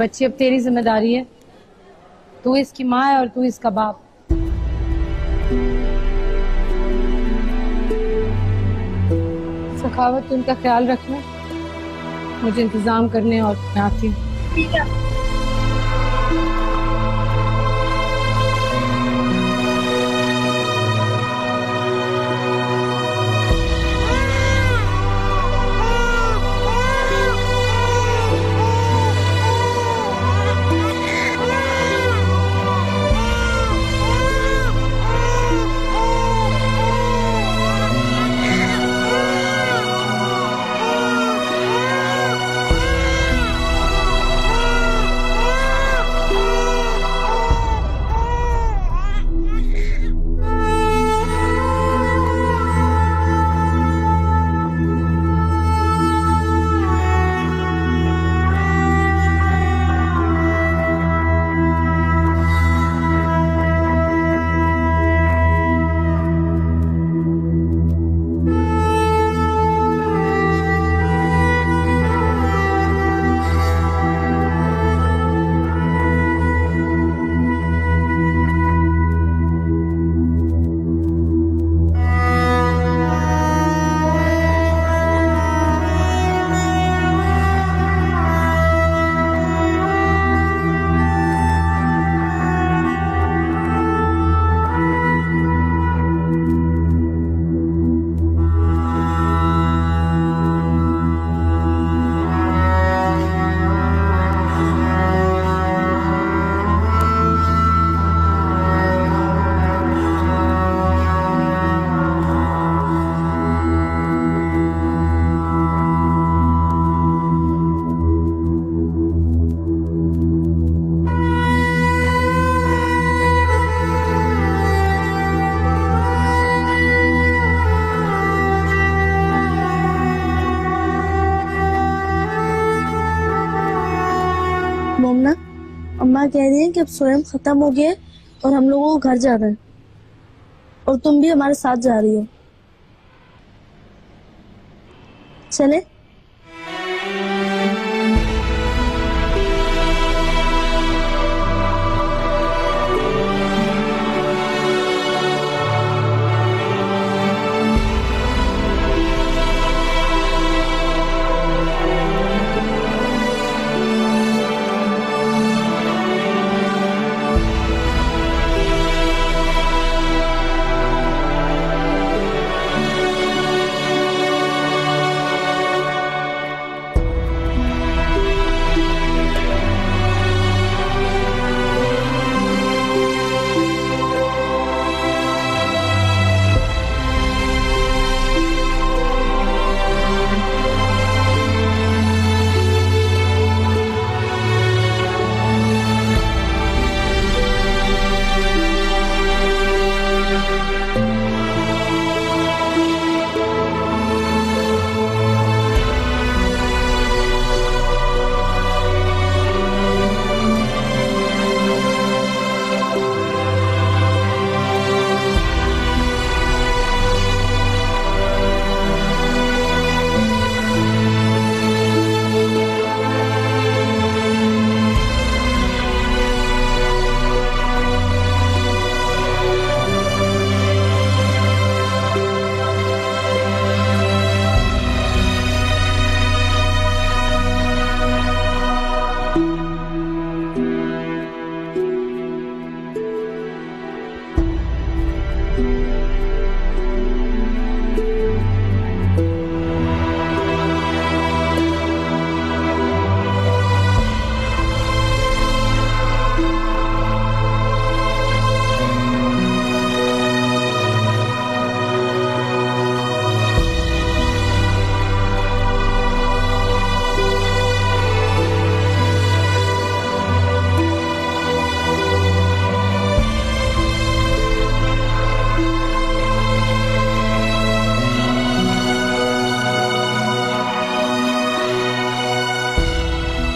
बच्ची अब तेरी जिम्मेदारी है। तू इसकी माँ है और तू इसका बाप। सखावत, तू इनका ख्याल रखना, मुझे इंतजाम करने और मैं आती हूँ। ठीक है। मोमना, अम्मा कह रही है कि अब स्वयं खत्म हो गया और हम लोगों को घर जाना है और तुम भी हमारे साथ जा रही हो। चले?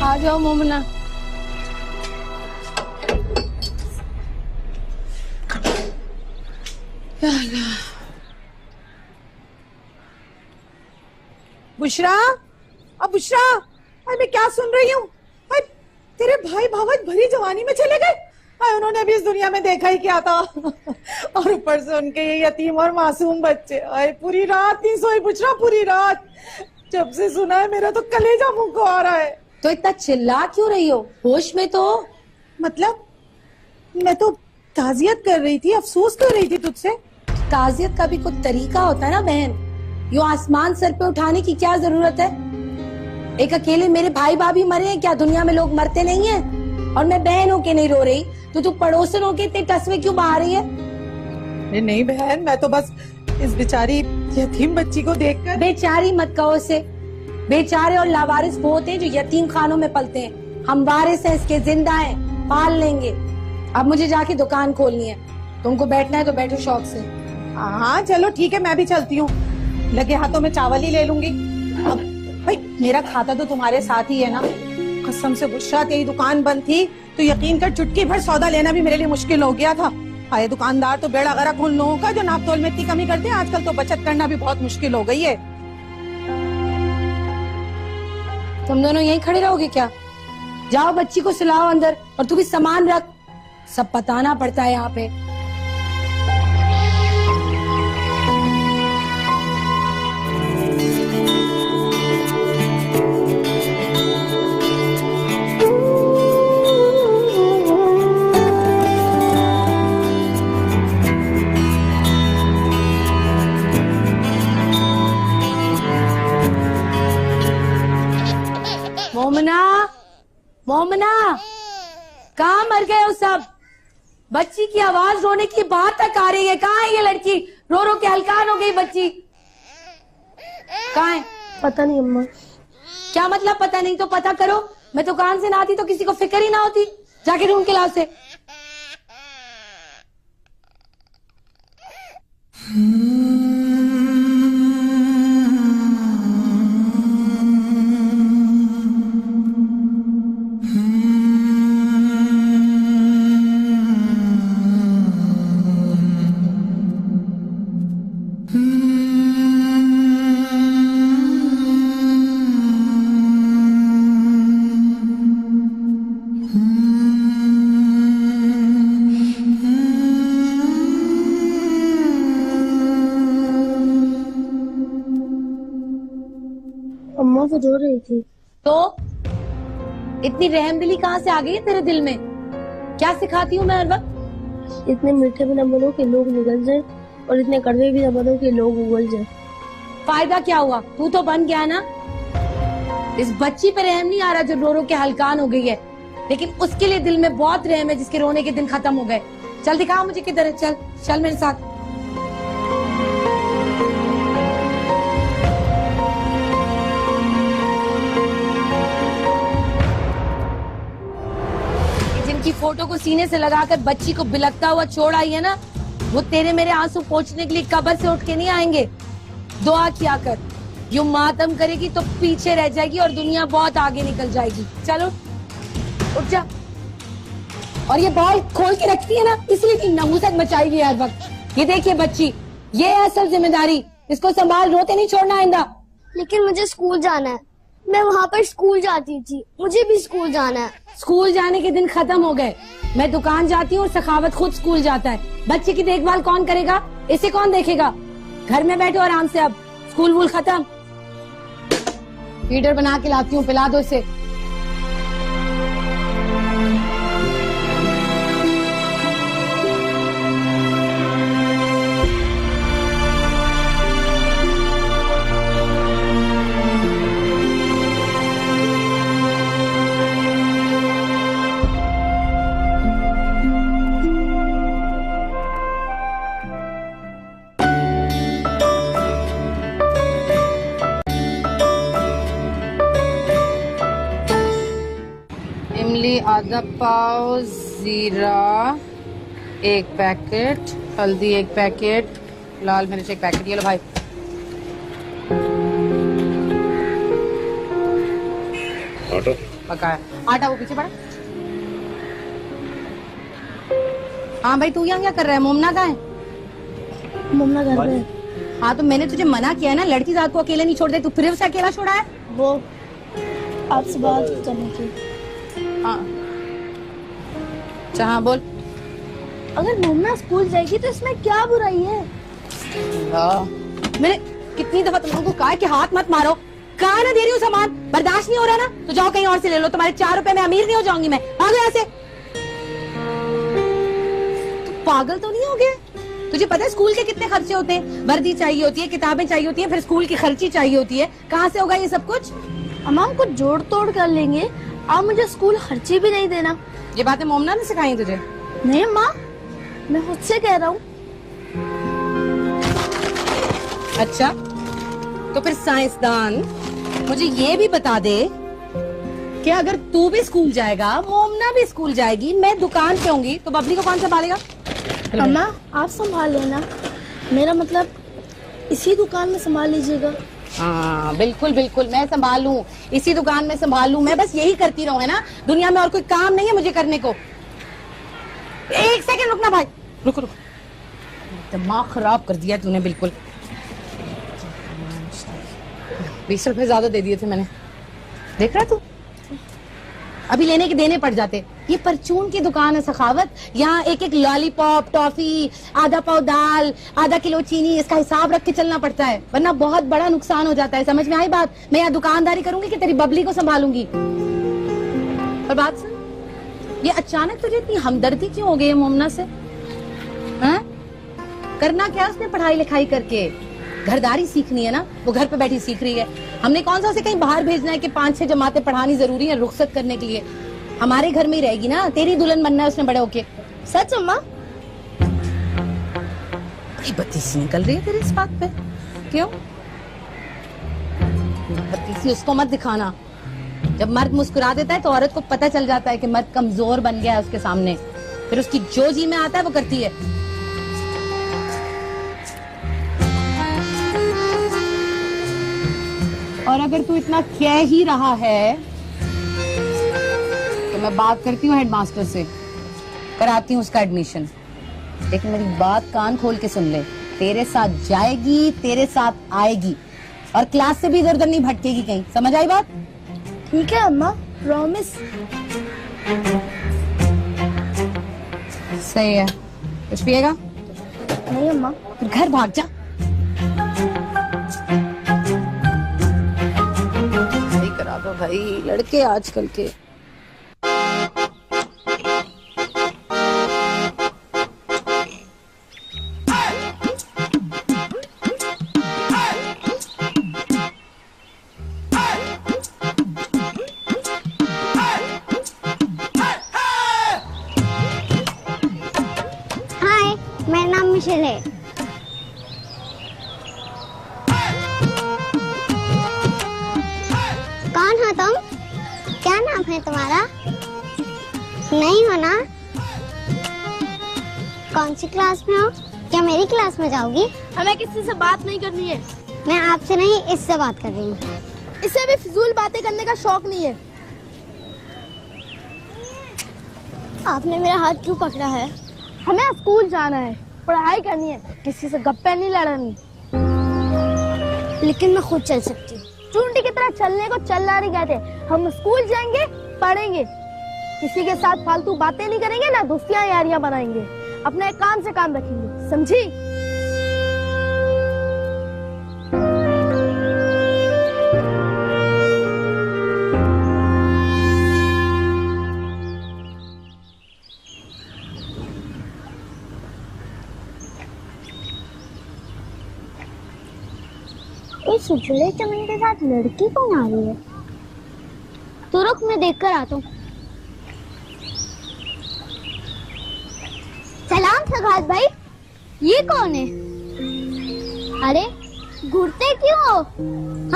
आ जाओ मोमना। बुशरा, अब बुशरा, अरे मैं क्या सुन रही हूँ? तेरे भाई भावत भरी जवानी में चले गए। उन्होंने भी इस दुनिया में देखा ही क्या था। और ऊपर से उनके ये यतीम और मासूम बच्चे। आए पूरी रात नहीं सोई बुचरा, पूरी रात। जब से सुना है मेरा तो कलेजा मुंह को आ रहा है। तो इतना चिल्ला क्यों रही हो? होश में तो। मतलब मैं तो ताजियत कर रही थी, अफसोस कर रही थी तुझसे। ताजियत का भी कुछ तरीका होता है ना बहन। यूं आसमान सर पे उठाने की क्या जरूरत है? एक अकेले मेरे भाई भाभी मरे हैं क्या? दुनिया में लोग मरते नहीं हैं? और मैं बहन होके नहीं रो रही तो तू पड़ोसन होके इतने टसवे क्यों बहा रही है? नहीं बहन, मैं तो बस इस बेचारी यतीम बच्ची को देखकर। बेचारी मत कहो उसे। बेचारे और लावारिस वो होते हैं जो यतीम खानों में पलते हैं। हम वारिस हैं इसके, जिंदा हैं, पाल लेंगे। अब मुझे जाके दुकान खोलनी है। तुमको बैठना है तो बैठो शौक से। हाँ चलो ठीक है, मैं भी चलती हूँ। लगे हाथों में चावल ही ले लूंगी। अब भाई मेरा खाता तो तुम्हारे साथ ही है ना। कसम से गुस्सा, तेरी दुकान बंद थी तो यकीन कर चुटकी भर सौदा लेना भी मेरे लिए मुश्किल हो गया था। आए दुकानदार तो बेड़ा गर्क उन लोगों का जो नाप तोल में इतनी कमी करते हैं। आजकल तो बचत करना भी बहुत मुश्किल हो गई है। तुम दोनों यहीं खड़े रहोगे क्या? जाओ बच्ची को सुलाओ अंदर, और तू भी सामान रख। सब बताना पड़ता है यहाँ पे। मोमना, मोमना, कहाँ मर गए हो सब? बच्ची की आवाज रोने की बात तक आ रही है। कहाँ है ये लड़की? रो रो के हलकान हो गई बच्ची। कहाँ है? पता नहीं अम्मा। क्या मतलब पता नहीं? तो पता करो। मैं दुकान से ना आती तो किसी को फिक्र ही ना होती। जाके ढूंढ के लाओ उसे। अम्मा वो रो रही थी। तो इतनी रहमदिली कहाँ से आ गई है तेरे दिल में? क्या सिखाती हूँ मैं हर वक्त? इतने मीठे भी न बनो कि लोग निगल जाए, और इतने कड़वे भी न बनो कि लोग उगल जाए। फायदा क्या हुआ? तू तो बन गया ना। इस बच्ची पे रहम नहीं आ रहा जो रो रो के हलकान हो गई है, लेकिन उसके लिए दिल में बहुत रहम है जिसके रोने के दिन खत्म हो गए। चल दिखा मुझे किधर है। चल चल मेरे साथ। जिनकी फोटो को सीने से लगाकर बच्ची को बिलखता हुआ छोड़ आई है ना, वो तेरे मेरे आंसू पोंछने के लिए कब्र से उठ के नहीं आएंगे। दुआ किया कर। यूं मातम करेगी तो पीछे रह जाएगी और दुनिया बहुत आगे निकल जाएगी। चलो उठ जा। और ये बॉल खोल के रखती है ना, इसलिए कि नहुसत मचाएगी हर वक्त। ये देखिए बच्ची, ये है असल जिम्मेदारी। इसको संभाल, रोते नहीं छोड़ना आइंदा। लेकिन मुझे स्कूल जाना है। मैं वहाँ पर स्कूल जाती थी, मुझे भी स्कूल जाना है। स्कूल जाने के दिन खत्म हो गए। मैं दुकान जाती हूँ और सखावत खुद स्कूल जाता है। बच्चे की देखभाल कौन करेगा? इसे कौन देखेगा? घर में बैठो आराम से। अब स्कूल वूल खत्म। फीडर बना के लाती हूँ, पिला दो इसे। इमली आधा पाव, जीरा 1 पैकेट, हल्दी 1 पैकेट, लाल मिर्च 1 पैकेट। ये लो भाई। आटा पकाया आटा वो पीछे पड़ा। हाँ भाई, तू यहाँ क्या कर रहा है? मोमना कहाँ है? मम्मा घर में है। हाँ तो मैंने तुझे मना किया है ना, लड़की रात को अकेले नहीं छोड़ दे। तू फिर उसे अकेला छोड़ा है। वो आपसे बात करनी थी। हाँ अच्छा हाँ बोल। अगर मोमना स्कूल जाएगी तो इसमें क्या बुराई है? मैंने कितनी दफा तुम लोगों को कहा है कि हाथ मत मारो, कहा ना दे रही हूँ सामान, बर्दाश्त नहीं हो रहा ना तो जाओ कहीं और से ले लो, तुम्हारे 4 रुपए में अमीर नहीं हो जाऊंगी मैं, भागो यहाँ से। तो पागल तो नहीं हो गए? तुझे पता है स्कूल के कितने खर्चे होते हैं? वर्दी चाहिए होती है, किताबें चाहिए होती है, फिर स्कूल की खर्ची चाहिए होती है, कहाँ से होगा ये सब कुछ? अम्मा हम कुछ जोड़ तोड़ कर लेंगे, आप मुझे स्कूल खर्ची भी नहीं देना। ये बातें मोमना ने सिखाई तुझे? नहीं अम्मा, मैं खुद से कह रहा हूँ। अच्छा तो फिर साइंसदान मुझे ये भी बता दे कि अगर तू भी स्कूल जाएगा, मोमना भी स्कूल जाएगी, मैं दुकान पे होंगी, तो बबली को कौन संभालेगा? अम्मा आप संभाल लेना, मेरा मतलब इसी दुकान में संभाल लीजिएगा। हाँ बिल्कुल बिल्कुल, मैं संभालूं, इसी दुकान में संभालूं, मैं बस यही करती रहूं, है ना? दुनिया में और कोई काम नहीं है मुझे करने को। 1 सेकंड रुकना भाई, रुको रुको, दिमाग खराब कर दिया तूने बिल्कुल। 20 रुपए ज्यादा दे दिए थे मैंने, देख रहा तू? अभी लेने के देने पड़ जाते। ये परचून की दुकान है सखावत, यहाँ एक एक लॉलीपॉप, टॉफी, आधा पाव दाल, आधा किलो चीनी, इसका हिसाब रख के चलना पड़ता है, वरना बहुत बड़ा नुकसान हो जाता है। समझ में आई बात? मैं यहाँ दुकानदारी करूंगी कि तेरी बबली को संभालूंगी? और बात सुन, ये अचानक तुझे इतनी हमदर्दी क्यों हो गई है मोमना से? हाँ? करना क्या उसने पढ़ाई लिखाई करके? घरदारी सीखनी है ना, वो घर पे बैठी सीख रही है। हमने कौन सा उसे कहीं बाहर भेजना है कि 5-6 जमातें पढ़ानी जरूरी है रुखसत करने के लिए? हमारे घर में ही रहेगी ना, तेरी दुल्हन बनना है उसने बड़े होके। सच अम्मा? बड़ी बत्तीसी निकल रही है तेरी इस बात पे, क्यों? बत्तीसी उसको मत दिखाना, जब मर्द मुस्कुरा देता है तो औरत को पता चल जाता है कि मर्द कमजोर बन गया है उसके सामने, फिर उसकी जो जी में आता है वो करती है। और अगर तू इतना कह ही रहा है तो मैं बात करती हूँ हेडमास्टर से, कराती हूँ उसका एडमिशन। लेकिन मेरी बात कान खोल के सुन ले, तेरे साथ जाएगी, तेरे साथ आएगी, और क्लास से भी इधर उधर नहीं भटकेगी कहीं। समझ आई बात? ठीक है अम्मा, प्रॉमिस। सही है। कुछ पिएगा? नहीं अम्मा। फिर घर भाग जा। करा दो भाई, लड़के आजकल के। हाय, मेरा नाम मिशेल है। कौन हो तुम? क्या नाम है तुम्हारा? नहीं हो ना? कौन सी क्लास में हो? क्या मेरी क्लास में जाओगी? हमें किसी से बात नहीं करनी है। मैं आपसे नहीं, इससे बात कर रही हूँ। इसे भी फिजूल बातें करने का शौक नहीं है। आपने मेरा हाथ क्यों पकड़ा है? हमें स्कूल जाना है, पढ़ाई करनी है, किसी से गप्पे नहीं लड़नी। लेकिन मैं खुद चल सकती हूँ। चूंटी की तरह चलने को चलना नहीं कहते। हम स्कूल जाएंगे, पढ़ेंगे, किसी के साथ फालतू बातें नहीं करेंगे, ना दोस्तियां यारियां बनाएंगे, अपने काम से काम रखेंगे, समझी? इस उजले चमन के साथ लड़की कौन आ रही है? तो रुक, मैं देख कर आता हूँ। सलाम सगात भाई, ये कौन है? अरे घूरते क्यों हो?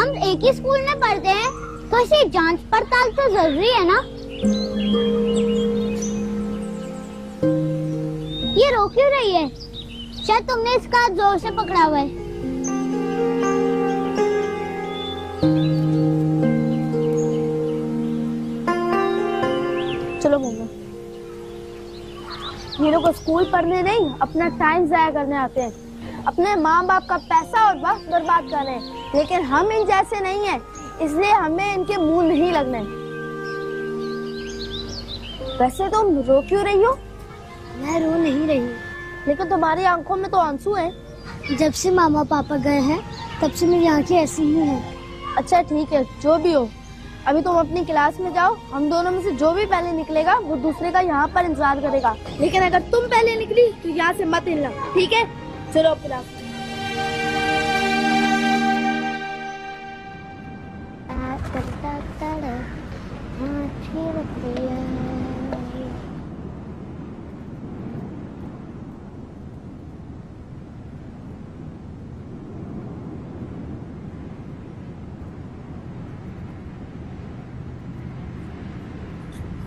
हम एक ही स्कूल में पढ़ते हैं, तो इसे जांच पड़ताल तो जरूरी है ना? ये रो क्यों रही है? शायद तुमने इसका हाथ जोर से पकड़ा हुआ है। चलो मम्मा, ये लोग स्कूल पढ़ने नहीं, अपना टाइम जाया करने आते हैं, अपने माँ बाप का पैसा और वक्त बर्बाद कर रहे हैं। लेकिन हम इन जैसे नहीं हैं, इसलिए हमें इनके मुंह नहीं लगना है। वैसे तुम रो क्यों रही हो? मैं रो नहीं रही, लेकिन तुम्हारी आंखों में तो आंसू हैं। जब से मामा पापा गए हैं तब से मेरी आंखें ऐसी ही हैं। अच्छा ठीक है, जो भी हो, अभी तुम अपनी क्लास में जाओ। हम दोनों में से जो भी पहले निकलेगा वो दूसरे का यहाँ पर इंतजार करेगा। लेकिन अगर तुम पहले निकली तो यहाँ से मत हिलना, ठीक है? चलो क्लास।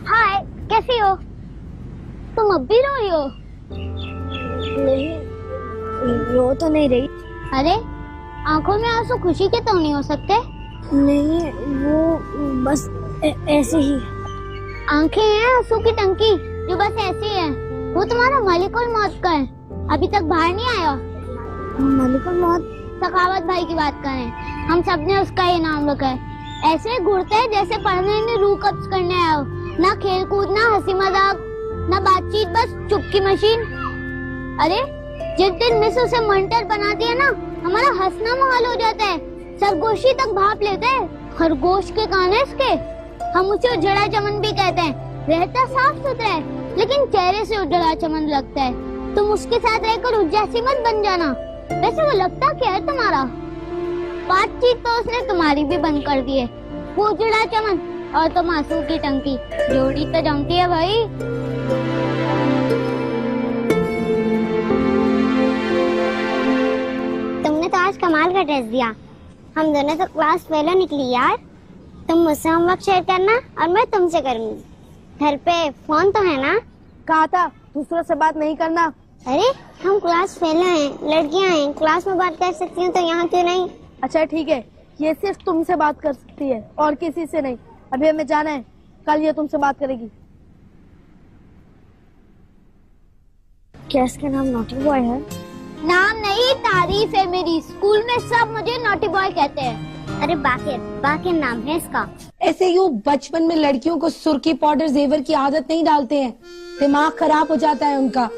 हाय, कैसी हो? तुम अब भी रो रही हो? नहीं, रो तो नहीं रही। अरे आंखों में आंसू खुशी के तो नहीं हो सकते? नहीं, वो बस ऐसे ही। आंखें हैं आंसू की टंकी जो बस ऐसी है। वो तुम्हारा मलिकुल मौत का है, अभी तक बाहर नहीं आया। मलिकुल मौत? सखावत भाई की बात करें, हम सब ने उसका ही नाम रखा है। ऐसे घुरते हैं जैसे पढ़ने में रूह कब्ज करने आए हो। ना खेल कूद, ना हंसी मजाक, ना बातचीत, बस चुप की मशीन। अरे जिस दिन मिस उसे मंटर बनाती है ना, हमारा हंसना माहौल हो जाता है। सरगोशी तक भाप लेते हैं। खरगोश के कान है इसके। हम उसे उजड़ा चमन भी कहते हैं। रहता साफ सुथरा है लेकिन चेहरे से उजड़ा चमन लगता है। तुम उसके साथ रहकर उस जैसी मत बन जाना। वैसे वो लगता क्या है तुम्हारा? बातचीत तो उसने तुम्हारी भी बंद कर दी है। वो उजड़ा चमन और तुम आंसू की टंकी, जोड़ी तो जमती है भाई। तुमने तो आज कमाल का ड्रेस दिया। हम दोनों तो क्लास पहले निकली यार। तुम मुझसे होमवर्क शेयर करना और मैं तुमसे करूंगी। घर पे फोन तो है ना? कहा था दूसरों से बात नहीं करना। अरे हम क्लास फेल हैं, लड़कियां हैं, क्लास में बात कर सकती हूँ तो यहाँ क्यों नहीं? अच्छा ठीक है, ये सिर्फ तुमसे बात कर सकती है और किसी से नहीं। अभी हमें जाना है, कल ये तुमसे बात करेगी। क्या इसका नाम नॉटी बॉय है? नाम नहीं, तारीफ है मेरी। स्कूल में सब मुझे नॉटी बॉय कहते हैं। अरे बाकिर, बाकिर नाम है इसका। ऐसे यूं बचपन में लड़कियों को सुर्खी पाउडर जेवर की आदत नहीं डालते हैं, दिमाग खराब हो जाता है उनका।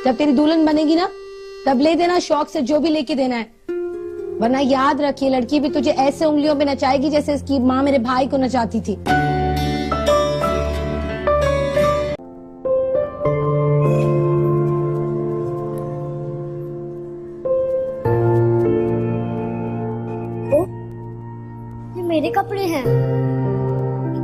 जब तेरी दुल्हन बनेगी ना, तब ले देना शौक से जो भी लेके देना है, वरना याद रखिए लड़की भी तुझे ऐसे उंगलियों पे नचाएगी जैसे इसकी माँ मेरे भाई को नचाती थी। ये मेरे कपड़े हैं।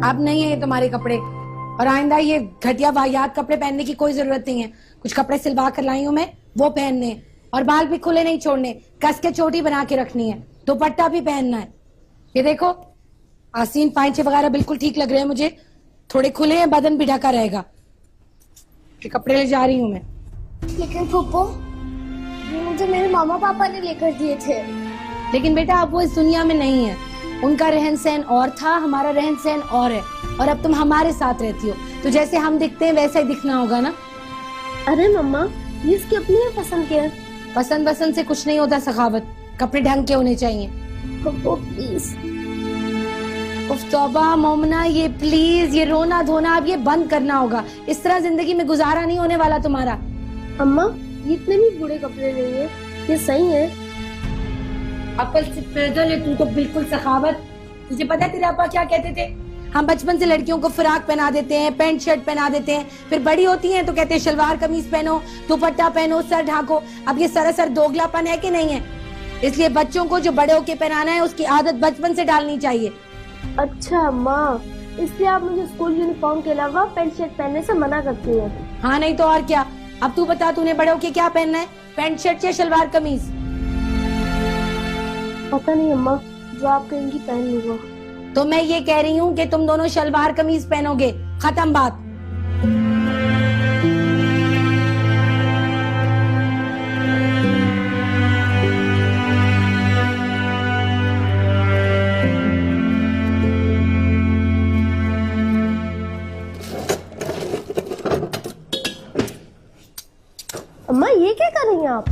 अब नहीं है ये तुम्हारे कपड़े, और आइंदा ये घटिया वाहियात कपड़े पहनने की कोई जरूरत नहीं है। कुछ कपड़े सिलवा कर लाई हूँ मैं, वो पहनने हैं। और बाल भी खुले नहीं छोड़ने, कस के चोटी बना के रखनी है। दुपट्टा भी पहनना है। ये देखो आसीन पाइंचे वगैरह बिल्कुल ठीक लग रहे हैं मुझे, थोड़े खुले हैं, बदन भी ढका रहेगा। ये कपड़े ले जा रही हूँ मैं। लेकिन फुप्पो, ये मुझे मेरे मामा पापा ने लेकर दिए थे। लेकिन बेटा अब वो इस दुनिया में नहीं है। उनका रहन सहन और था, हमारा रहन सहन और है। और अब तुम हमारे साथ रहती हो, तो जैसे हम दिखते हैं वैसा ही दिखना होगा ना। अरे मम्मा, ये इसकी अपनी पसंद के है। पसंद पसंद से कुछ नहीं होता सखावत, कपड़े ढंग के होने चाहिए। फुप्पो प्लीज। उफ तौबा मोमना, ये प्लीज, ये रोना धोना अब ये बंद करना होगा। इस तरह जिंदगी में गुजारा नहीं होने वाला तुम्हारा। अम्मा, ये इतने भी बुरे कपड़े नहीं है, ये सही है। अकल से पैदल है तू तो बिल्कुल सखावत। तुझे पता है तेरे पापा क्या कहते थे? हम बचपन से लड़कियों को फ्रॉक पहना देते हैं, पैंट शर्ट पहना देते हैं, फिर बड़ी होती हैं तो कहते हैं शलवार कमीज पहनो, दुपट्टा पहनो, सर ढाको। अब ये सरासर दोगलापन है कि नहीं है? इसलिए बच्चों को जो बड़े होके पहनाना है उसकी आदत बचपन से डालनी चाहिए। अच्छा अम्मा, इसलिए आप मुझे स्कूल यूनिफॉर्म के अलावा पैंट शर्ट पहनने से मना करती हैं। हाँ नहीं तो और क्या। अब तू बता, तूने बड़े होके क्या पहनना है, पैंट शर्ट या शलवार कमीज? पता नहीं अम्मा, जो आप कहेंगी पहन लूंगा। तो मैं ये कह रही हूँ कि तुम दोनों शलवार कमीज पहनोगे, खत्म बात। अम्मा ये क्या कर रही हैं आप?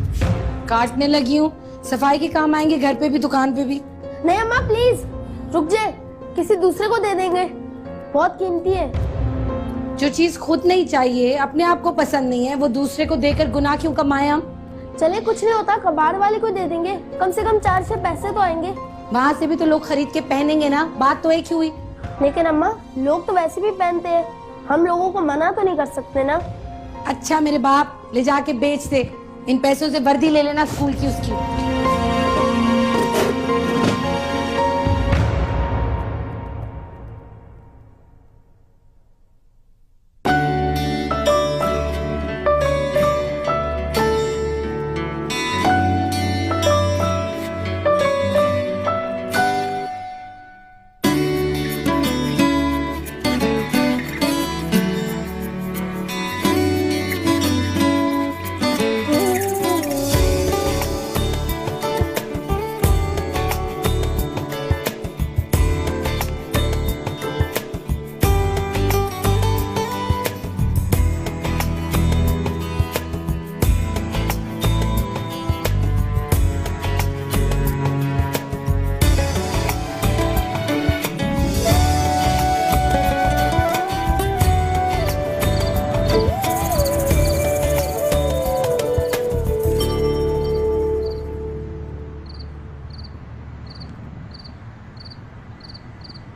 काटने लगी हूँ, सफाई के काम आएंगे घर पे भी दुकान पे भी। नहीं अम्मा प्लीज रुक जाए, किसी दूसरे को दे देंगे, बहुत कीमती है। जो चीज खुद नहीं चाहिए, अपने आप को पसंद नहीं है, वो दूसरे को देकर गुनाह क्यों कमाए हम? चले कुछ नहीं होता, कबाड़ वाले को दे देंगे, कम से कम 4 से पैसे तो आएंगे। वहाँ से भी तो लोग खरीद के पहनेंगे ना, बात तो एक ही हुई। लेकिन अम्मा, लोग तो वैसे भी पहनते हैं, हम लोगों को मना तो नहीं कर सकते ना। अच्छा मेरे बाप, ले जाके बेच दे, इन पैसों से वर्दी ले लेना स्कूल की उसकी।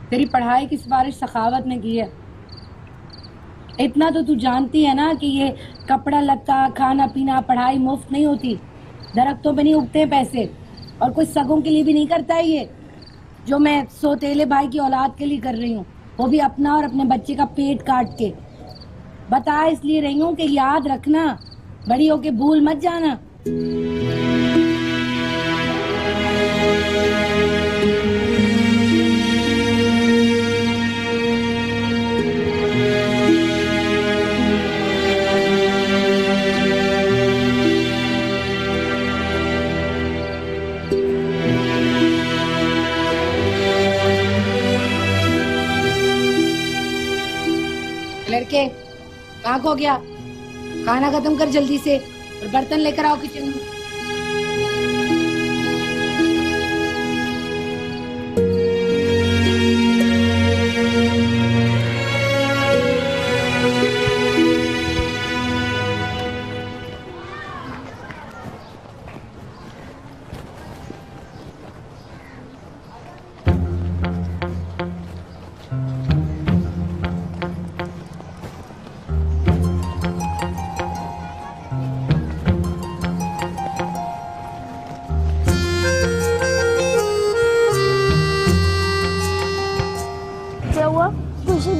तेरी पढ़ाई की सिफारिश सखावत ने की है। इतना तो तू जानती है ना कि ये कपड़ा लत्ता, खाना पीना, पढ़ाई मुफ्त नहीं होती। दरख्तों पे नहीं उगते पैसे, और कोई सगों के लिए भी नहीं करता है ये जो मैं सौतेले भाई की औलाद के लिए कर रही हूँ, वो भी अपना और अपने बच्चे का पेट काट के। बता इसलिए रही हूँ कि याद रखना, बड़ी होके भूल मत जाना। लड़के, कहाँ खो गया? खाना खत्म कर जल्दी से और बर्तन लेकर आओ किचन में।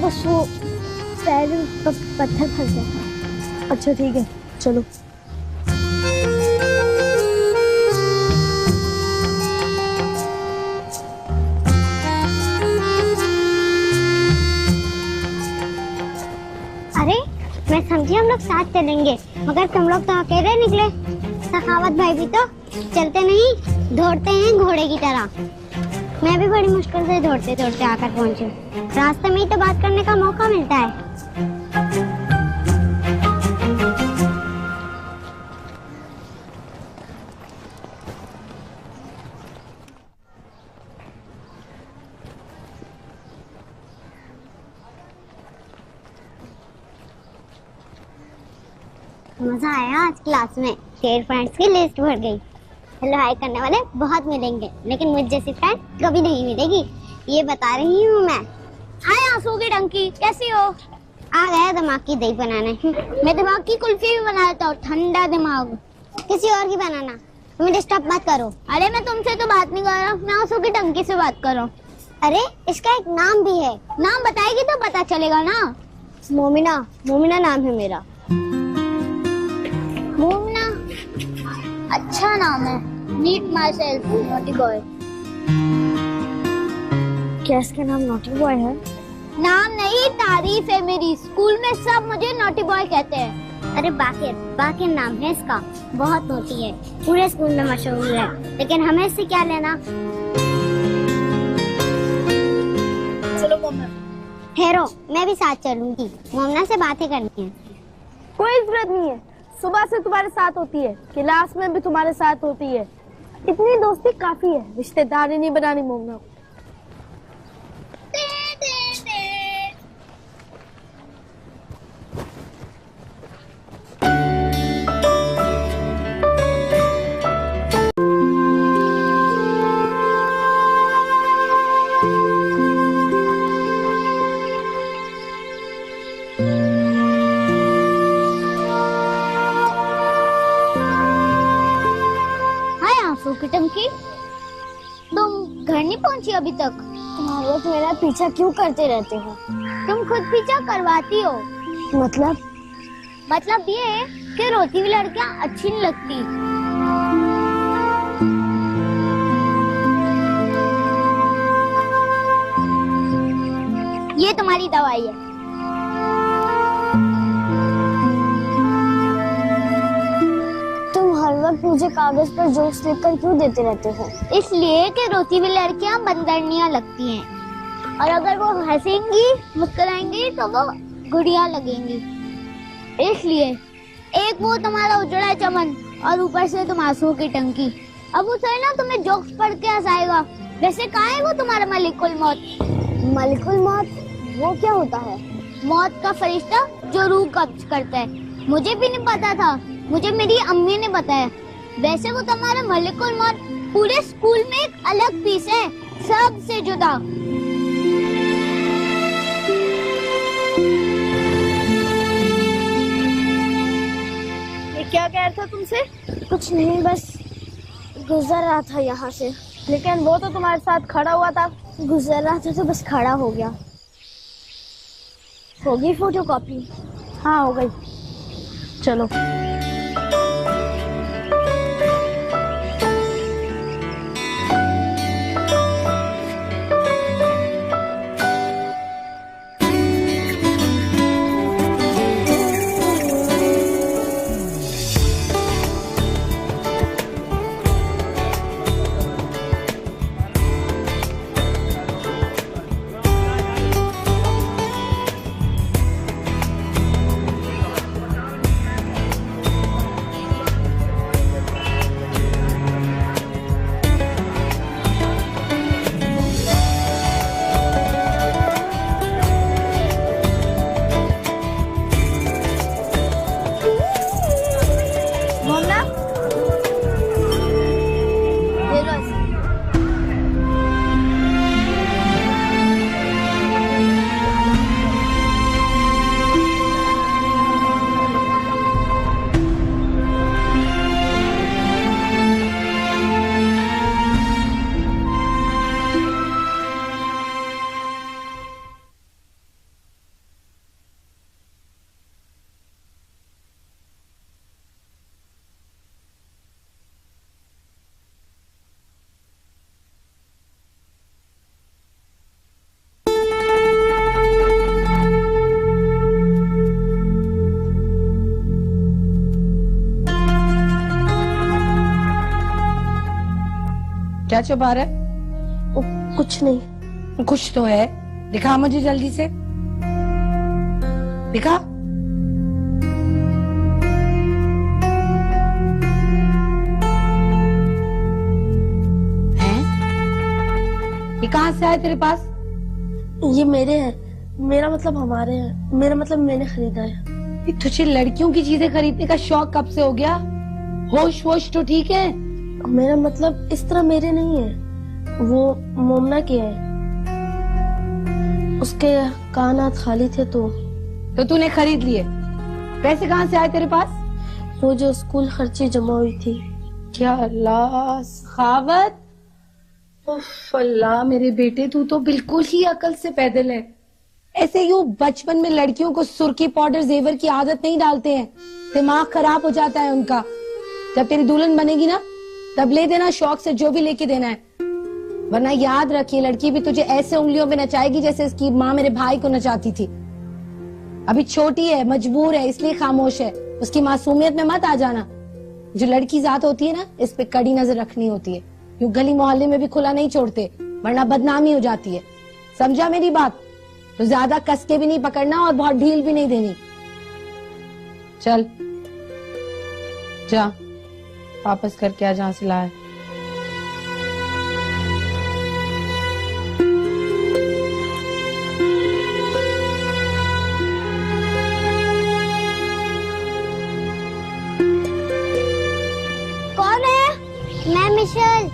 बस वो पैर में पत्थर फंस गया। अच्छा ठीक है, चलो। अरे मैं समझी हम लोग साथ चलेंगे, मगर तुम लोग तो अकेले निकले। सखावत भाई भी तो चलते नहीं, दौड़ते हैं घोड़े की तरह। मैं भी बड़ी मुश्किल से दौड़ते दौड़ते आकर पहुंची। रास्ते में ही तो बात करने का मौका मिलता है। मजा आया आज क्लास में। तेरे फ्रेंड्स की लिस्ट भर गई। हेलो हाय करने वाले बहुत मिलेंगे, लेकिन मुझ जैसी फ्रेंड कभी नहीं मिलेगी, ये बता रही हूँ मैं। हाय आंसू की टंकी, कैसी हो? आ गया दिमाग की दही बनाने। मैं दिमाग की कुल्फी भी बना लेता हूँ, ठंडा दिमाग। किसी और की बनाना, तुम्हें डिस्टर्ब मत करो। अरे मैं तुमसे तो बात नहीं कर रहा, मैं आंसू की टंकी से बात कर रहा हूँ। अरे इसका एक नाम भी है। नाम बताएगी तो पता चलेगा ना। मोमिना, मोमिना नाम है मेरा। मोमिना, अच्छा नाम है। Meet myself naughty boy. क्या इसका नाम नॉटी बॉय है? नाम नहीं, तारीफ है मेरी। स्कूल में सब मुझे नॉटी बॉय कहते हैं। अरे बाकिर, बाकिर नाम है इसका। बहुत नोटी है, पूरे स्कूल में मशहूर है, लेकिन हमें इससे क्या लेना। चलो मोमना। ठहरो, मैं भी साथ चलूंगी। मोमना से बातें करनी है। कोई जरूरत नहीं है, सुबह से तुम्हारे साथ होती है, क्लास में भी तुम्हारे साथ होती है। इतनी दोस्ती काफी है, रिश्तेदारी नहीं बनानी मोमना। आंसू की टंकी, तुम घर नहीं पहुंची अभी तक? तुम लोग मेरा पीछा क्यों करते रहते हो? तुम खुद पीछा करवाती हो। मतलब ये कि रोती हुई लड़कियां अच्छी नहीं लगती। ये तुम्हारी दवाई है। तुम हर वक्त मुझे कागज पर जोक्स लिखकर क्यों देते रहते हो? इसलिए कि रोती हुई लड़कियां बंदरनियां लगती हैं, और अगर वो हंसेंगी मुस्कुराएंगी तो वो गुड़िया लगेंगी। इसलिए एक वो तुम्हारा उजड़ा चमन और ऊपर से तुम आंसू की टंकी। अब उसे ना तुम्हें जोक्स पढ़ के हंसाएगा। वैसे कहाँ है वो तुम्हारा मलिकुल मौत? मलिकुल मौत वो क्या होता है? मौत का फरिश्ता जो रूह कब्ज करता है। मुझे भी नहीं पता था, मुझे मेरी अम्मी ने बताया। वैसे वो तुम्हारा मलिकुल मौत पूरे स्कूल में एक अलग पीस है, सबसे जुदा। ये क्या कह रहा था तुमसे? कुछ नहीं, बस गुजर रहा था यहाँ से। लेकिन वो तो तुम्हारे साथ खड़ा हुआ था। गुजर रहा था तो बस खड़ा हो गया। हो गई फोटोकॉपी? हाँ हो गई। चलो। क्या छुपा रहा है? कुछ नहीं। कुछ तो है, दिखा मुझे जल्दी से, दिखा। हैं? ये कहाँ से आया तेरे पास? ये मेरे हैं। मेरा मतलब हमारे हैं। मेरा मतलब मैंने खरीदा है। तुझे लड़कियों की चीजें खरीदने का शौक कब से हो गया? होश वोश तो ठीक है? मेरा मतलब इस तरह मेरे नहीं है, वो मोमना के है। उसके कानात खाली थे तो तूने खरीद लिए। पैसे कहाँ से आए तेरे पास? वो जो स्कूल खर्ची जमा हुई थी। क्या अल्लाह सखावत। उफ अल्लाह, मेरे बेटे तू तो बिल्कुल ही अकल से पैदल है। ऐसे यूं बचपन में लड़कियों को सुर्खी पाउडर जेवर की आदत नहीं डालते हैं, दिमाग खराब हो जाता है उनका। जब तेरी दुल्हन बनेगी ना तब ले देना शौक से, जो भी लेके देना है। वरना याद रखिए लड़की भी तुझे ऐसे उंगलियों पे नचाएगी जैसे इसकी माँ मेरे भाई को नचाती थी। अभी छोटी है, मजबूर है, इसलिए खामोश है। उसकी मासूमियत में मत आ जाना। जो लड़की जात होती है ना, इस पे कड़ी नजर रखनी होती है। यूं गली मोहल्ले में भी खुला नहीं छोड़ते, वरना बदनामी हो जाती है। समझा मेरी बात? तो ज्यादा कसके भी नहीं पकड़ना और बहुत ढील भी नहीं देनी। चल जा, वापस करके आ जहां से लाया। कौन है? मैं मिशेल।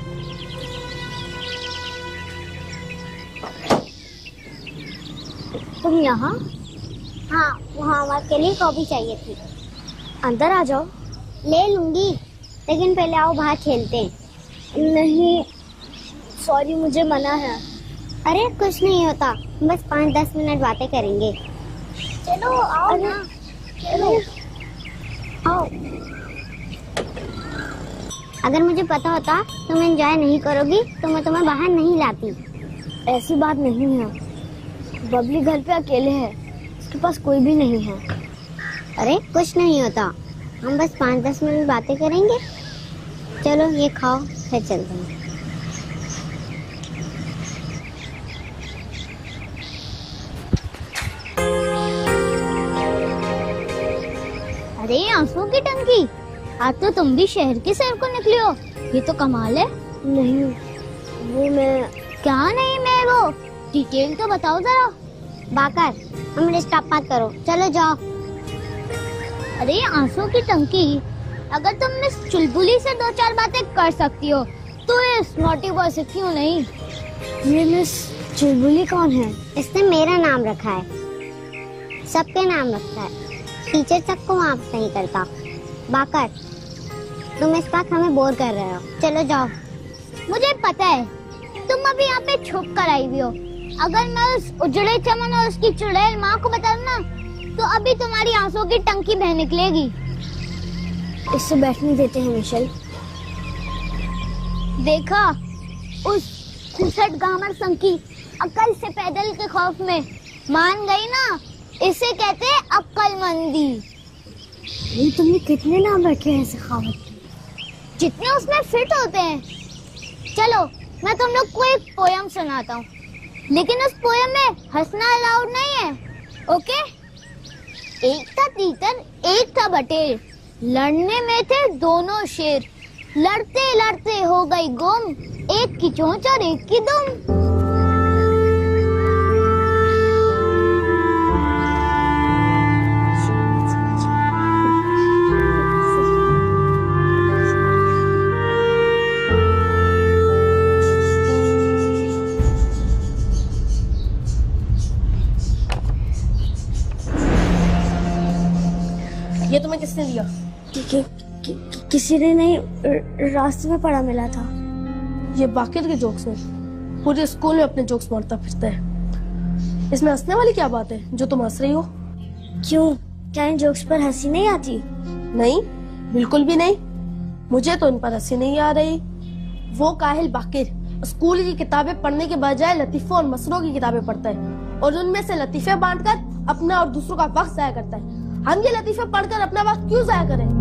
तुम यहाँ? हाँ, वहाँ हमारे के लिए कॉफी चाहिए थी। अंदर आ जाओ। ले लूंगी, लेकिन पहले आओ बाहर खेलते हैं। नहीं, सॉरी, मुझे मना है। अरे कुछ नहीं होता, बस 5-10 मिनट बातें करेंगे। चलो आओ ना, चलो आओ। अगर मुझे पता होता तुम एंजॉय नहीं करोगी तो मैं तुम्हें बाहर नहीं लाती। ऐसी बात नहीं है, बबली घर पे अकेले है, उसके पास कोई भी नहीं है। अरे कुछ नहीं होता, हम बस 5-10 मिनट बातें करेंगे। चलो ये खाओ, फिर चलते हैं। अरे आंसू की टंकी, आज तो तुम भी शहर की सैर को निकली हो, ये तो कमाल है। नहीं, वो मैं... क्या नहीं मैं वो, डिटेल तो बताओ जरा। बाकर, हम डिस्टर्ब मत करो, चलो जाओ। अरे आंसू की टंकी, अगर तुम मिस चुलबुली से 2-4 बातें कर सकती हो तो इस नॉटी बॉय से क्यों नहीं? ये मिस चुलबुली कौन है? इसने मेरा नाम रखा है, सबके नाम रखता है, टीचर तक को माफ नहीं करता। बाकर, तुम इस वक्त हमें बोर कर रहे हो, चलो जाओ। मुझे पता है तुम अभी यहाँ पे छुप कर आई हुई हो, अगर मैं उस उजड़े चमन और उसकी चुड़ैल माँ को बताऊँ ना तो अभी तुम्हारी आंसू की टंकी बह निकलेगी। इससे बैठने देते हैं मिशेल। देखा, उस खुसट गामर संकी अकल से पैदल के खौफ में मान गई ना, इसे कहते हैं अक्लमंदी। ये तुमने कितने नाम रखे हैं सखावत के? जितने उसमें फिट होते हैं। चलो मैं तुम लोग को एक पोयम सुनाता हूँ, लेकिन उस पोयम में हंसना अलाउड नहीं है, ओके? एक था तीतर, एक था बटेर, लड़ने में थे दोनों शेर, लड़ते लड़ते हो गई गुम, एक की चोंच और एक की दुम। ये तुम्हें किसने दिया? किसी ने नहीं, रास्ते में पड़ा मिला था। ये बाकिर के जोक्स हैं, पूरे स्कूल में अपने जोक्स मारता फिरता है। इसमें हंसने वाली क्या बात है जो तुम हंस रही हो? क्यों, क्या इन जोक्स पर हंसी नहीं आती? नहीं, बिल्कुल भी नहीं, मुझे तो इन पर हंसी नहीं आ रही। वो काहिल बाकिर स्कूल की किताबें पढ़ने के बजाय लतीफों और मसरों की किताबें पढ़ता है और उनमें से लतीफे बांटकर अपना और दूसरों का वक्त जाया करता है। हम ये लतीफे पढ़कर अपना वक्त क्यों जाया करें?